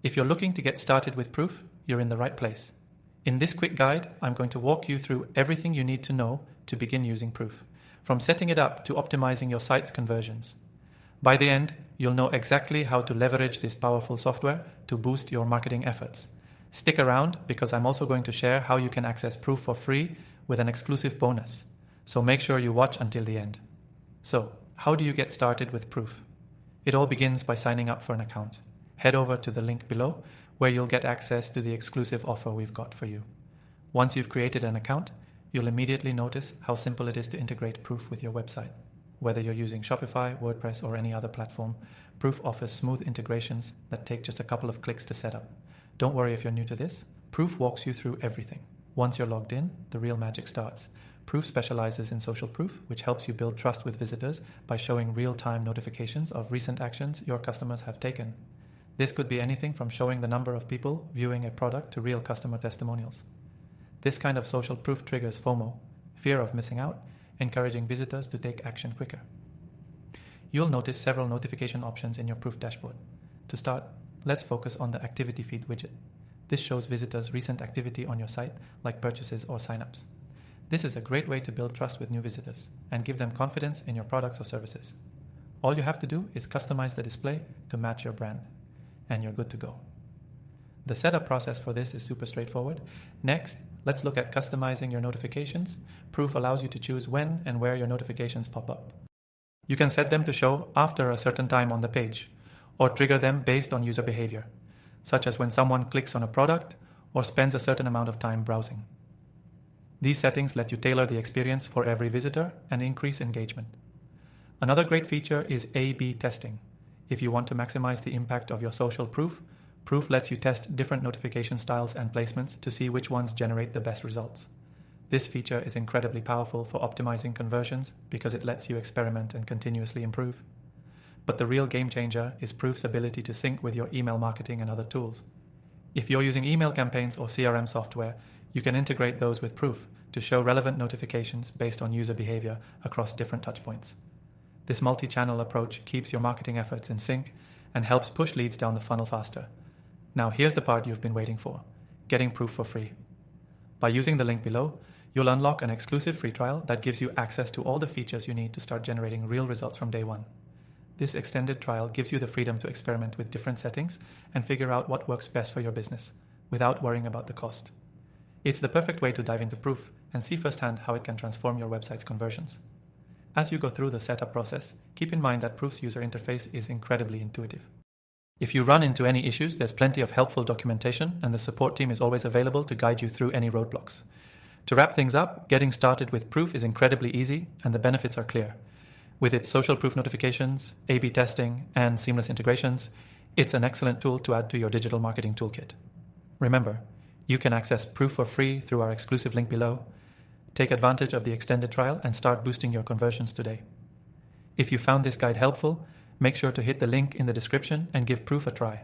If you're looking to get started with Proof, you're in the right place. In this quick guide, I'm going to walk you through everything you need to know to begin using Proof, from setting it up to optimizing your site's conversions. By the end, you'll know exactly how to leverage this powerful software to boost your marketing efforts. Stick around because I'm also going to share how you can access Proof for free with an exclusive bonus. So make sure you watch until the end. So, how do you get started with Proof? It all begins by signing up for an account. Head over to the link below where you'll get access to the exclusive offer we've got for you. Once you've created an account, you'll immediately notice how simple it is to integrate Proof with your website. Whether you're using Shopify, WordPress, or any other platform, Proof offers smooth integrations that take just a couple of clicks to set up. Don't worry if you're new to this. Proof walks you through everything. Once you're logged in, the real magic starts. Proof specializes in social proof, which helps you build trust with visitors by showing real-time notifications of recent actions your customers have taken. This could be anything from showing the number of people viewing a product to real customer testimonials. This kind of social proof triggers FOMO, fear of missing out, encouraging visitors to take action quicker. You'll notice several notification options in your Proof dashboard. To start, let's focus on the activity feed widget. This shows visitors recent activity on your site, like purchases or signups. This is a great way to build trust with new visitors and give them confidence in your products or services. All you have to do is customize the display to match your brand, and you're good to go. The setup process for this is super straightforward. Next, let's look at customizing your notifications. Proof allows you to choose when and where your notifications pop up. You can set them to show after a certain time on the page, or trigger them based on user behavior, such as when someone clicks on a product or spends a certain amount of time browsing. These settings let you tailor the experience for every visitor and increase engagement. Another great feature is A/B testing. If you want to maximize the impact of your social proof, Proof lets you test different notification styles and placements to see which ones generate the best results. This feature is incredibly powerful for optimizing conversions because it lets you experiment and continuously improve. But the real game changer is Proof's ability to sync with your email marketing and other tools. If you're using email campaigns or CRM software, you can integrate those with Proof to show relevant notifications based on user behavior across different touchpoints. This multi-channel approach keeps your marketing efforts in sync and helps push leads down the funnel faster. Now here's the part you've been waiting for, getting Proof for free. By using the link below, you'll unlock an exclusive free trial that gives you access to all the features you need to start generating real results from day one. This extended trial gives you the freedom to experiment with different settings and figure out what works best for your business, without worrying about the cost. It's the perfect way to dive into Proof and see firsthand how it can transform your website's conversions. As you go through the setup process, keep in mind that Proof's user interface is incredibly intuitive. If you run into any issues, there's plenty of helpful documentation, and the support team is always available to guide you through any roadblocks. To wrap things up, getting started with Proof is incredibly easy, and the benefits are clear. With its social proof notifications, A/B testing, and seamless integrations, it's an excellent tool to add to your digital marketing toolkit. Remember, you can access Proof for free through our exclusive link below. Take advantage of the extended trial and start boosting your conversions today. If you found this guide helpful, make sure to hit the link in the description and give Proof a try.